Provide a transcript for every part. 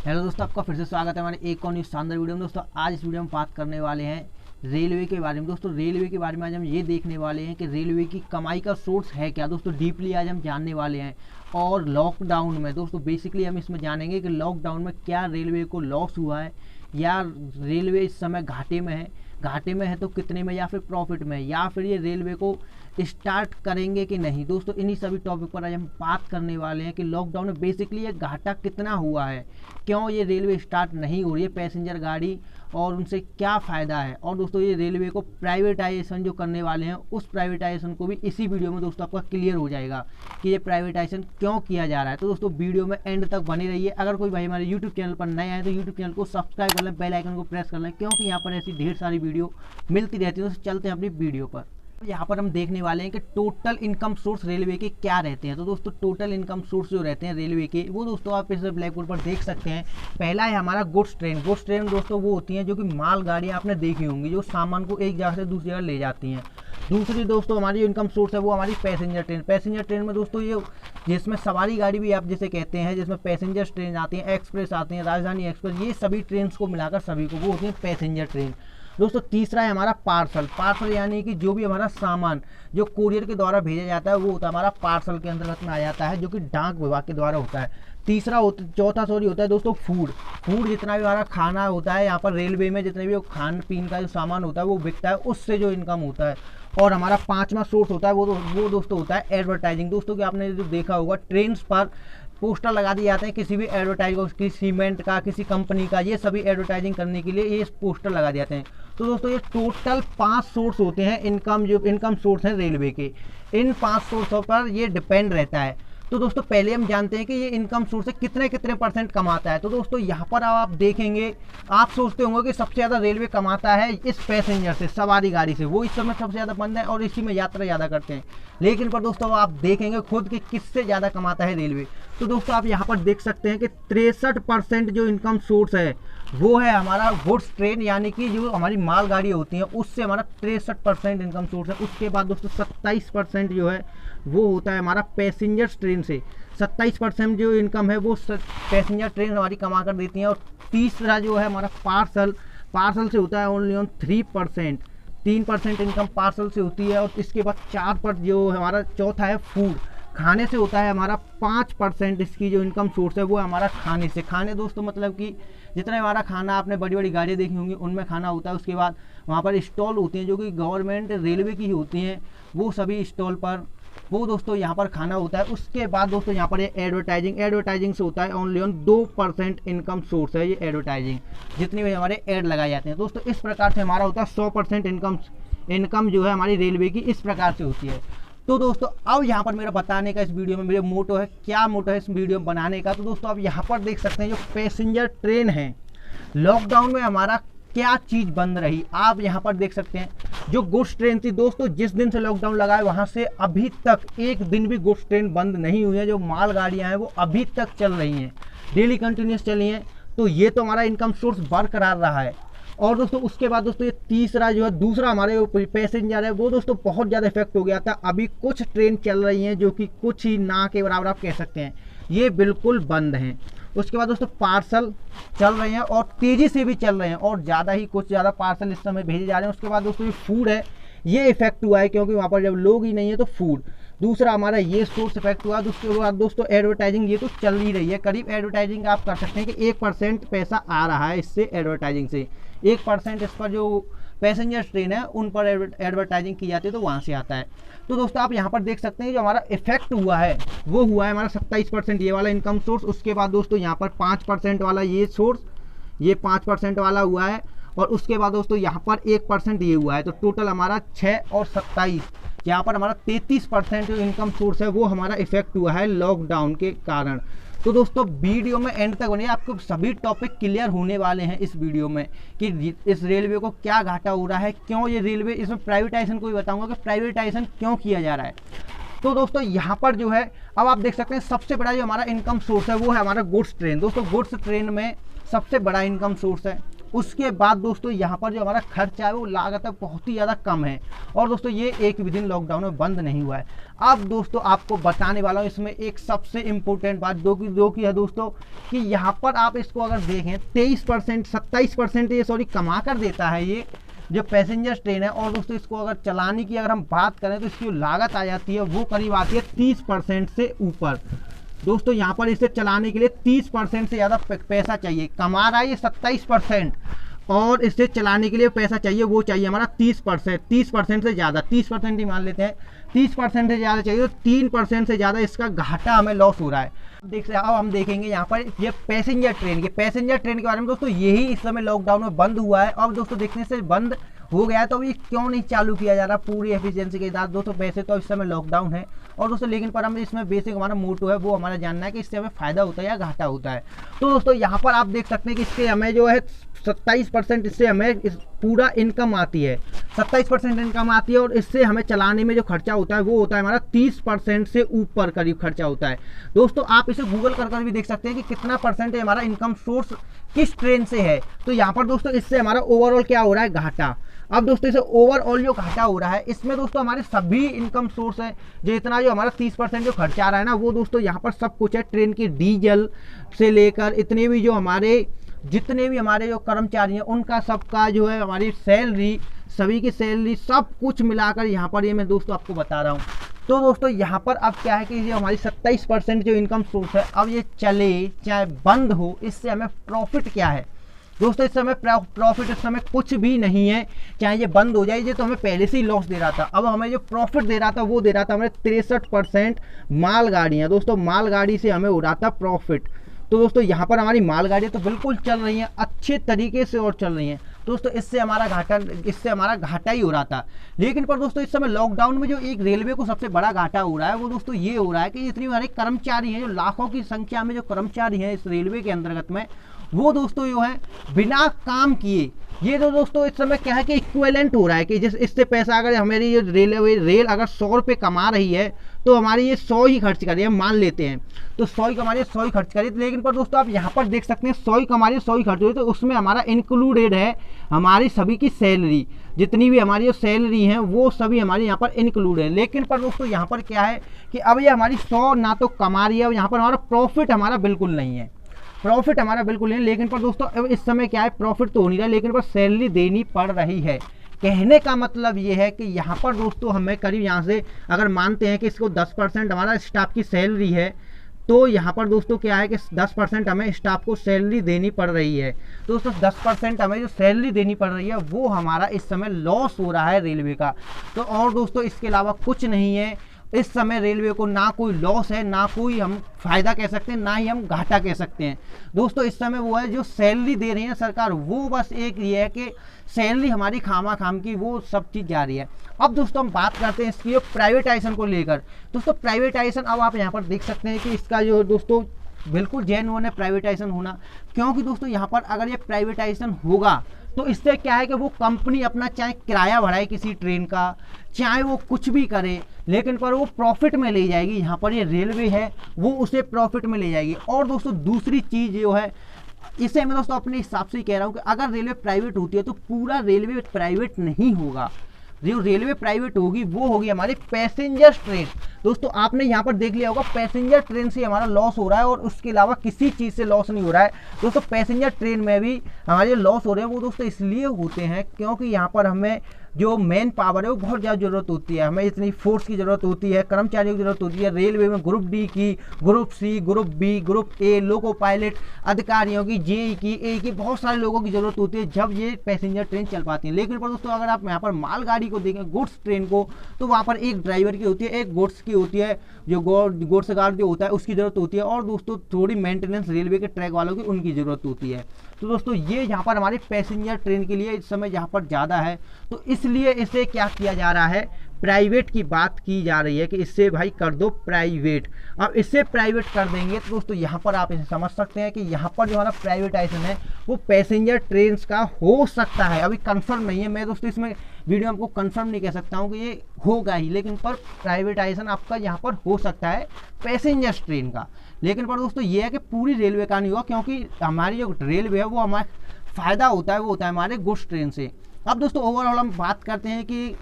Hello दोस्तों, आपका फिर से स्वागत है हमारे एक और न्यू शानदार वीडियो में। दोस्तों आज इस वीडियो में बात करने वाले हैं रेलवे के बारे में। दोस्तों रेलवे के बारे में आज हम ये देखने वाले हैं कि रेलवे की कमाई का सोर्स है क्या। दोस्तों डीपली आज हम जानने वाले हैं। और लॉकडाउन में दोस्तों बेसिकली हम इसमें जानेंगे कि लॉकडाउन में क्या रेलवे को लॉस हुआ है, या रेलवे इस समय घाटे में है तो कितने में, या फिर प्रॉफिट में, या फिर ये रेलवे को स्टार्ट करेंगे कि नहीं। दोस्तों इन्हीं सभी टॉपिक पर आज हम बात करने वाले हैं कि लॉकडाउन में बेसिकली ये घाटा कितना हुआ है, क्यों ये रेलवे स्टार्ट नहीं हो रही है पैसेंजर गाड़ी, और उनसे क्या फ़ायदा है। और दोस्तों ये रेलवे को प्राइवेटाइजेशन जो करने वाले हैं उस प्राइवेटाइजेशन को भी इसी वीडियो में दोस्तों आपका क्लियर हो जाएगा कि ये प्राइवेटाइजेशन क्यों किया जा रहा है। तो दोस्तों वीडियो में एंड तक बने रहिए। अगर कोई भाई हमारे यूट्यूब चैनल पर नए आए तो यूट्यूब चैनल को सब्सक्राइब कर लें, बेल आइकन को प्रेस कर लें, क्योंकि यहाँ पर ऐसी ढेर सारी वीडियो मिलती रहती है। तो चलते हैं अपनी वीडियो पर। यहाँ पर हम देखने वाले हैं कि टोटल इनकम सोर्स रेलवे के क्या रहते हैं। तो दोस्तों टोटल इनकम सोर्स जो रहते हैं रेलवे के, वो दोस्तों आप इस ब्लैक बोर्ड पर देख सकते हैं। पहला है हमारा गुड्स ट्रेन। गुड्स ट्रेन दोस्तों वो होती हैं जो कि माल गाड़ियाँ आपने देखी होंगी, जो सामान को एक जगह से दूसरी जगह ले जाती हैं। दूसरी दोस्तों हमारी जो इनकम सोर्स है वो हमारी पैसेंजर ट्रेन। पैसेंजर ट्रेन में दोस्तों ये जिसमें सवारी गाड़ी भी आप जिसे कहते हैं, जिसमें पैसेंजर ट्रेन आती हैं, एक्सप्रेस आती हैं, राजधानी एक्सप्रेस, ये सभी ट्रेन को मिलाकर सभी को वो होती है पैसेंजर ट्रेन। दोस्तों तीसरा है हमारा पार्सल। पार्सल यानी कि जो भी हमारा सामान जो कुरियर के द्वारा भेजा जाता है वो होता है हमारा पार्सल के अंतर्गत में आ जाता है, जो कि डाक विभाग के द्वारा होता है। चौथा होता है दोस्तों फूड। फूड जितना भी हमारा खाना होता है यहाँ पर रेलवे में, जितने भी खान पीन का जो सामान होता है वो बिकता है, उससे जो इनकम होता है। और हमारा पांचवा सोर्स होता है वो दोस्तों होता है एडवर्टाइजिंग। दोस्तों कि आपने जो देखा होगा ट्रेन पर पोस्टर लगा दिए जाते हैं किसी भी एडवर्टाइज को, किसी सीमेंट का, किसी कंपनी का, ये सभी एडवर्टाइजिंग करने के लिए ये पोस्टर लगा दिए जाते हैं। तो दोस्तों ये टोटल 5 सोर्स होते हैं इनकम सोर्स हैं रेलवे के। इन 5 सोर्सों पर ये डिपेंड रहता है। तो दोस्तों पहले हम जानते हैं कि ये इनकम सोर्स से कितने परसेंट कमाता है। तो दोस्तों यहाँ पर आप देखेंगे, आप सोचते होंगे कि सबसे ज़्यादा रेलवे कमाता है इस पैसेंजर से, सवारी गाड़ी से, वो इस समय सबसे ज़्यादा बंद है और इसी में यात्रा ज़्यादा करते हैं। लेकिन पर दोस्तों आप देखेंगे खुद कि किससे ज़्यादा कमाता है रेलवे। तो दोस्तों आप यहाँ पर देख सकते हैं कि 63% जो इनकम सोर्स है वो है हमारा गुड्स ट्रेन, यानी कि जो हमारी माल गाड़ी होती हैं उससे हमारा 63% इनकम सोर्स है। उसके बाद दोस्तों 27% जो है वो होता है हमारा पैसेंजर ट्रेन से। 27% जो इनकम है वो पैसेंजर ट्रेन हमारी कमा कर देती हैं। और तीसरा जो है हमारा पार्सल से होता है ओनली ऑन 3%। 3% इनकम पार्सल से होती है। और इसके बाद 4% जो हमारा चौथा है फूड। खाने से होता है हमारा 5%। इसकी जो इनकम सोर्स है वो है हमारा खाने से। खाने दोस्तों मतलब कि जितना हमारा खाना आपने बड़ी बड़ी गाड़ियाँ देखी होंगी उनमें खाना होता है। उसके बाद वहाँ पर स्टॉल होती हैं जो कि गवर्नमेंट रेलवे की ही होती हैं, वो सभी स्टॉल पर वो दोस्तों यहाँ पर खाना होता है। उसके बाद दोस्तों यहाँ पर ये एडवर्टाइजिंग से होता है ओनली ऑन 2% इनकम सोर्स है ये एडवर्टाइजिंग, जितनी भी हमारे ऐड लगाए जाते हैं। दोस्तों इस प्रकार से हमारा होता है 100% इनकम जो है हमारी रेलवे की इस प्रकार से होती है। तो दोस्तों अब यहाँ पर मेरा बताने का इस वीडियो में मेरे मोटो है, क्या मोटो है इस वीडियो में बनाने का। तो दोस्तों आप यहाँ पर देख सकते हैं जो पैसेंजर ट्रेन है, लॉकडाउन में हमारा क्या चीज़ बंद रही, आप यहाँ पर देख सकते हैं। जो गुड्स ट्रेन थी दोस्तों, जिस दिन से लॉकडाउन लगा है वहाँ से अभी तक एक दिन भी गुड्स ट्रेन बंद नहीं हुई है। जो माल गाड़ियाँ हैं वो अभी तक चल रही हैं, डेली कंटिन्यूस चली हैं। तो ये तो हमारा इनकम सोर्स बरकरार रहा है। और दोस्तों उसके बाद दोस्तों ये तीसरा जो है दूसरा हमारे पैसेंजर है वो दोस्तों बहुत ज़्यादा इफेक्ट हो गया था। अभी कुछ ट्रेन चल रही हैं जो कि कुछ ही ना के बराबर आप कह सकते हैं, ये बिल्कुल बंद हैं। उसके बाद दोस्तों पार्सल चल रहे हैं और तेज़ी से भी चल रहे हैं, और कुछ ज़्यादा पार्सल इस समय भेजे जा रहे हैं। उसके बाद दोस्तों ये फूड है, ये इफेक्ट हुआ है क्योंकि वहाँ पर जब लोग ही नहीं है तो फूड। दूसरा हमारा ये सोर्स इफेक्ट हुआ। उसके बाद दोस्तों एडवर्टाइजिंग, ये तो चल ही रही है। करीब एडवर्टाइजिंग आप कर सकते हैं कि 1% पैसा आ रहा है इससे एडवर्टाइजिंग से। 1% इस पर जो पैसेंजर ट्रेन है उन पर एडवर्टाइजिंग की जाती है, तो वहाँ से आता है। तो दोस्तों आप यहाँ पर देख सकते हैं जो हमारा इफेक्ट हुआ है वो हुआ है हमारा 27% ये वाला इनकम सोर्स। उसके बाद दोस्तों यहाँ पर 5% वाला ये सोर्स, ये 5% वाला हुआ है। और उसके बाद दोस्तों यहाँ पर 1% ये हुआ है। तो टोटल हमारा 6 और 27, यहाँ पर हमारा 33% जो इनकम सोर्स है वो हमारा इफेक्ट हुआ है लॉकडाउन के कारण। तो दोस्तों वीडियो में एंड तक बनिए, आपको सभी टॉपिक क्लियर होने वाले हैं इस वीडियो में कि इस रेलवे को क्या घाटा हो रहा है, क्यों ये रेलवे, इसमें प्राइवेटाइजेशन को भी बताऊंगा कि प्राइवेटाइजेशन क्यों किया जा रहा है। तो दोस्तों यहाँ पर जो है अब आप देख सकते हैं सबसे बड़ा जो हमारा इनकम सोर्स है वो है हमारा गुड्स ट्रेन। दोस्तों गुड्स ट्रेन में सबसे बड़ा इनकम सोर्स है उसके बाद दोस्तों यहाँ पर जो हमारा खर्चा है वो लागत है बहुत ही ज़्यादा कम है। और दोस्तों ये एक भी दिन लॉकडाउन में बंद नहीं हुआ है। अब दोस्तों आपको बताने वाला हूँ इसमें एक सबसे इम्पोर्टेंट बात जो कि है दोस्तों कि यहाँ पर आप इसको अगर देखें 23% 27% ये सॉरी कमा कर देता है ये जो पैसेंजर ट्रेन है। और दोस्तों इसको अगर चलाने की अगर हम बात करें तो इसकी लागत आ जाती है वो करीब आती है 30% से ऊपर। दोस्तों यहाँ पर इसे चलाने के लिए 30% से ज़्यादा पैसा चाहिए। कमा रहा है ये 27% और इसे चलाने के लिए पैसा चाहिए वो चाहिए हमारा 30% से ज़्यादा, 30% ही मान लेते हैं, 30% से ज़्यादा चाहिए। तो 3% से ज़्यादा इसका घाटा हमें लॉस हो रहा है। अब हम देखेंगे यहाँ पर ये पैसेंजर ट्रेन के बारे में दोस्तों यही इस समय लॉकडाउन में बंद हुआ है। अब दोस्तों देखने से बंद हो गया है तो अभी क्यों नहीं चालू किया जा रहा पूरी एफिशिएंसी के साथ। दोस्तों वैसे तो इस समय लॉकडाउन है और दोस्तों लेकिन पर हम इसमें बेसिक हमारा मोटो है वो हमारा जानना है कि इससे हमें फ़ायदा होता है या घाटा होता है। तो दोस्तों यहाँ पर आप देख सकते हैं कि इससे हमें जो है 27% इससे हमें पूरा इनकम आती है, 27% इनकम आती है। और इससे हमें चलाने में जो खर्चा होता है वो होता है हमारा 30% से ऊपर करीब खर्चा होता है। दोस्तों आप इसे गूगल कर भी देख सकते हैं कि कितना परसेंट हमारा इनकम सोर्स किस ट्रेन से है। तो यहाँ पर दोस्तों इससे हमारा ओवरऑल क्या हो रहा है, घाटा। अब दोस्तों इसे ओवरऑल जो घाटा हो रहा है इसमें दोस्तों हमारे सभी इनकम सोर्स है जो इतना जो हमारा 30% जो खर्चा आ रहा है ना वो दोस्तों यहाँ पर सब कुछ है। ट्रेन की डीजल से लेकर इतने भी जो हमारे जितने भी हमारे जो कर्मचारी हैं उनका सबका जो है हमारी सैलरी, सभी की सैलरी सब कुछ मिलाकर यहाँ पर ये मैं दोस्तों आपको बता रहा हूँ। तो दोस्तों यहाँ पर अब क्या है कि ये हमारी 27% जो इनकम सोर्स है अब ये चले चाहे बंद हो इससे हमें प्रॉफिट क्या है। दोस्तों इस समय प्रॉफिट इस समय कुछ भी नहीं है, चाहे ये बंद हो जाए। ये तो हमें पहले से ही लॉस दे रहा था, अब हमें जो प्रॉफिट दे रहा था वो दे रहा था हमें 63% मालगाड़ियाँ। दोस्तों मालगाड़ी से हमें हो रहा था प्रॉफिट। तो दोस्तों यहाँ पर हमारी मालगाड़ियाँ तो बिल्कुल चल रही हैं अच्छे तरीके से और चल रही हैं। दोस्तों इससे हमारा घाटा ही हो रहा था। लेकिन पर दोस्तों इस समय लॉकडाउन में जो एक रेलवे को सबसे बड़ा घाटा हो रहा है वो दोस्तों ये हो रहा है कि जितनी हमारे कर्मचारी हैं, जो लाखों की संख्या में जो कर्मचारी हैं इस रेलवे के अंतर्गत में, वो दोस्तों जो है बिना काम किए ये तो दोस्तों इस समय क्या है कि इक्विवेलेंट हो रहा है कि जिस इससे पैसा अगर हमारी ये रेल अगर 100 रुपये कमा रही है तो हमारी ये 100 ही खर्च कर रही है, मान लेते हैं तो 100 ही कमा रही है 100 ही खर्च करी। लेकिन पर दोस्तों आप यहाँ पर देख सकते हैं 100 ही कमा रही है 100 ही खर्च हो रही है। तो उसमें हमारा इंक्लूडेड है हमारी सभी की सैलरी, जितनी भी हमारी जो सैलरी है वो सभी हमारी यहाँ पर इंक्लूड है। लेकिन पर दोस्तों यहाँ पर क्या है कि अब ये हमारी 100 ना तो कमा रही है, यहाँ पर हमारा प्रॉफिट हमारा बिल्कुल नहीं है, प्रॉफिट हमारा बिल्कुल नहीं। लेकिन पर दोस्तों अब इस समय क्या है प्रॉफिट तो हो नहीं रहा लेकिन पर सैलरी देनी पड़ रही है। कहने का मतलब ये है कि यहाँ पर दोस्तों हमें करीब यहाँ से अगर मानते हैं कि इसको 10% हमारा स्टाफ की सैलरी है तो यहाँ पर दोस्तों क्या है कि 10% हमें स्टाफ को सैलरी देनी पड़ रही है। तो दोस्तों 10% हमें जो सैलरी देनी पड़ रही है वो हमारा इस समय लॉस हो रहा है रेलवे का। तो और दोस्तों इसके अलावा कुछ नहीं है इस समय रेलवे को, ना कोई लॉस है ना कोई हम फायदा कह सकते हैं ना ही हम घाटा कह सकते हैं। दोस्तों इस समय वो है जो सैलरी दे रही है सरकार वो बस एक ये है कि सैलरी हमारी खाम की वो सब चीज़ जा रही है। अब दोस्तों हम बात करते हैं इसकी प्राइवेटाइजेशन को लेकर। दोस्तों प्राइवेटाइजेशन अब आप यहाँ पर देख सकते हैं कि इसका जो दोस्तों बिल्कुल जेन्युइन है प्राइवेटाइजेशन होना, क्योंकि दोस्तों यहाँ पर अगर ये प्राइवेटाइजेशन होगा तो इससे क्या है कि वो कंपनी अपना चाहे किराया बढ़ाए किसी ट्रेन का, चाहे वो कुछ भी करे, लेकिन पर वो प्रॉफिट में ले जाएगी। यहाँ पर ये रेलवे है वो उसे प्रॉफिट में ले जाएगी। और दोस्तों दूसरी चीज़ जो है इसे मैं दोस्तों अपने हिसाब से ही कह रहा हूँ कि अगर रेलवे प्राइवेट होती है तो पूरा रेलवे प्राइवेट नहीं होगा। जो रेलवे प्राइवेट होगी वो होगी हमारी पैसेंजर ट्रेन। दोस्तों आपने यहाँ पर देख लिया होगा पैसेंजर ट्रेन से हमारा लॉस हो रहा है और उसके अलावा किसी चीज़ से लॉस नहीं हो रहा है। दोस्तों पैसेंजर ट्रेन में भी हमारे लॉस हो रहे हैं वो दोस्तों इसलिए होते हैं क्योंकि यहाँ पर हमें जो मेन पावर है वो बहुत ज़्यादा ज़रूरत होती है, हमें इतनी फोर्स की ज़रूरत होती है, कर्मचारियों की ज़रूरत होती है। रेलवे में ग्रुप डी की, group C, group B, group A, loco pilot अधिकारियों की, जेई की, ए की, बहुत सारे लोगों की ज़रूरत होती है जब ये पैसेंजर ट्रेन चल पाती है। लेकिन पर दोस्तों अगर आप यहाँ पर मालगाड़ी को देखें, गुड्स ट्रेन को, तो वहाँ पर एक ड्राइवर की होती है, एक गुड्स की होती है, जो गुड्स गार्ड जो होता है उसकी ज़रूरत होती है, और दोस्तों थोड़ी मेंटेनेंस रेलवे के ट्रैक वालों की उनकी ज़रूरत होती है। तो दोस्तों ये यहाँ पर हमारी पैसेंजर ट्रेन के लिए इस समय यहाँ पर ज़्यादा है, तो इसलिए इसे क्या किया जा रहा है, प्राइवेट की बात की जा रही है कि इससे भाई कर दो प्राइवेट। अब इससे प्राइवेट कर देंगे तो दोस्तों यहाँ पर आप इसे समझ सकते हैं कि यहाँ पर जो हमारा प्राइवेटाइजेशन है वो पैसेंजर ट्रेन का हो सकता है। अभी कंफर्म नहीं है, मैं दोस्तों इसमें वीडियो आपको कंफर्म नहीं कह सकता हूँ कि ये होगा ही, लेकिन पर प्राइवेटाइजेशन आपका यहाँ पर हो सकता है पैसेंजर ट्रेन का। लेकिन पर दोस्तों ये है कि पूरी रेलवे का नहीं होगा, क्योंकि हमारी जो रेलवे है वो हमारे फ़ायदा होता है वो होता है हमारे गुड्स ट्रेन से। अब दोस्तों ओवरऑल हम बात करते हैं कि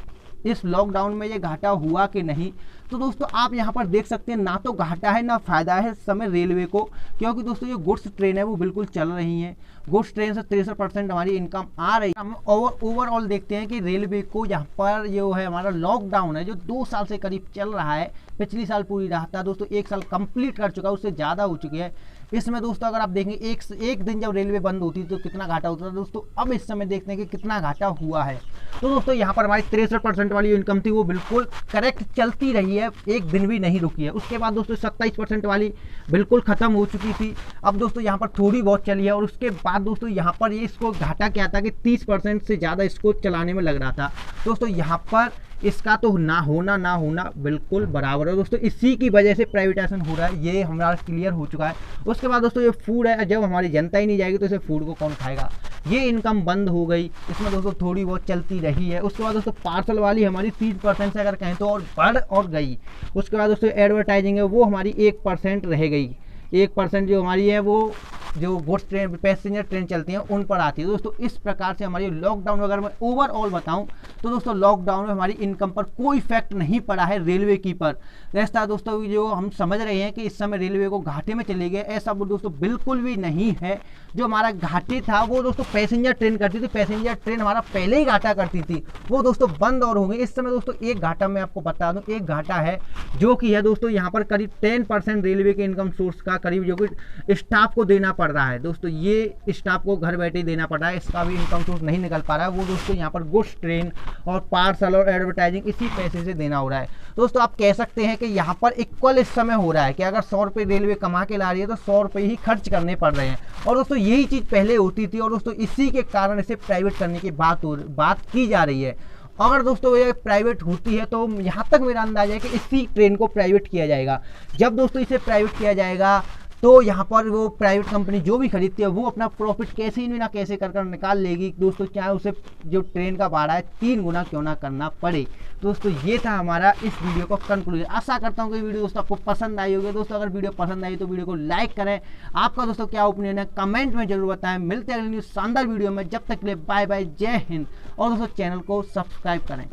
इस लॉकडाउन में ये घाटा हुआ कि नहीं। तो दोस्तों आप यहाँ पर देख सकते हैं ना तो घाटा है ना फ़ायदा है इस समय रेलवे को, क्योंकि दोस्तों ये गुड्स ट्रेन है वो बिल्कुल चल रही हैं। गुड्स ट्रेन से 63% हमारी इनकम आ रही है। हम ओवरऑल देखते हैं कि रेलवे को यहाँ पर जो है हमारा लॉकडाउन है जो 2 साल से करीब चल रहा है, पिछली साल पूरी रहा था दोस्तों, 1 साल कंप्लीट कर चुका है, उससे ज़्यादा हो चुकी है। इसमें दोस्तों अगर आप देखेंगे एक दिन जब रेलवे बंद होती तो कितना घाटा होता था दोस्तों, अब इस समय देखते हैं कि कितना घाटा हुआ है। तो दोस्तों यहाँ पर हमारी 63% वाली इनकम थी वो बिल्कुल करेक्ट चलती रही है, एक दिन भी नहीं रुकी है। उसके बाद दोस्तों 27% वाली बिल्कुल ख़त्म हो चुकी थी, अब दोस्तों यहाँ पर थोड़ी बहुत चली है। और उसके बाद दोस्तों यहाँ पर ये इसको घाटा क्या था कि 30% से ज़्यादा इसको चलाने में लग रहा था। दोस्तों यहाँ पर इसका तो ना होना बिल्कुल बराबर है दोस्तों, इसी की वजह से प्राइवेटाइजेशन हो रहा है, ये हमारा क्लियर हो चुका है। उसके बाद दोस्तों ये फूड है, जब हमारी जनता ही नहीं जाएगी तो इसे फूड को कौन खाएगा, ये इनकम बंद हो गई, इसमें दोस्तों थोड़ी बहुत चलती रही है। उसके बाद दोस्तों पार्सल वाली हमारी 30% से अगर कहें तो और बढ़ और गई। उसके बाद दोस्तों एडवर्टाइजिंग है वो हमारी 1% रह गई, 1% जो हमारी है वो जो गुड्स ट्रेन पैसेंजर ट्रेन चलती हैं उन पर आती है। दोस्तों इस प्रकार से हमारी लॉकडाउन, अगर मैं ओवरऑल बताऊं तो दोस्तों लॉकडाउन में हमारी इनकम पर कोई इफेक्ट नहीं पड़ा है रेलवे की पर। ऐसा दोस्तों जो हम समझ रहे हैं कि इस समय रेलवे को घाटे में चले गए, ऐसा दोस्तों बिल्कुल भी नहीं है। जो हमारा घाटे था वो दोस्तों पैसेंजर ट्रेन करती थी, पैसेंजर ट्रेन हमारा पहले ही घाटा करती थी, वो दोस्तों बंद और हो गई। इस समय दोस्तों एक घाटा मैं आपको बता दूं, एक घाटा है जो कि है दोस्तों यहाँ पर करीब 10% रेलवे के इनकम सोर्स का करीब जो कि स्टाफ को देना पड़ रहा है। दोस्तों ये स्टाफ को घर बैठे देना पड़ रहा है, इसका भी इनकम सोर्स नहीं निकल पा रहा है, वो दोस्तों यहाँ पर गुड्स ट्रेन और पार्सल और एडवर्टाइजिंग इसी पैसे से देना हो रहा है। दोस्तों आप कह सकते हैं कि यहाँ पर इक्वल इस समय हो रहा है कि अगर 100 रुपये रेलवे कमा के ला रही है तो 100 रुपये ही खर्च करने पड़ रहे हैं। और दोस्तों यही चीज़ पहले होती थी और दोस्तों इसी के कारण इसे प्राइवेट करने की बात की जा रही है। अगर दोस्तों ये प्राइवेट होती है तो यहाँ तक मेरा अंदाजा है कि इसी ट्रेन को प्राइवेट किया जाएगा। जब दोस्तों इसे प्राइवेट किया जाएगा तो यहाँ पर वो प्राइवेट कंपनी जो भी खरीदती है वो अपना प्रॉफिट कैसे ही ना कैसे कर निकाल लेगी दोस्तों, चाहे उसे जो ट्रेन का भाड़ा है 3 गुना क्यों ना करना पड़े। दोस्तों ये था हमारा इस वीडियो का कंक्लूजन। आशा करता हूँ कि वीडियो दोस्तों आपको पसंद आई होगी। दोस्तों अगर वीडियो पसंद आई तो वीडियो को लाइक करें, आपका दोस्तों क्या ओपिनियन है कमेंट में जरूर बताएं। मिलते हैं अगली शानदार वीडियो में, जब तक के लिए बाय बाय, जय हिंद। और दोस्तों चैनल को सब्सक्राइब करें।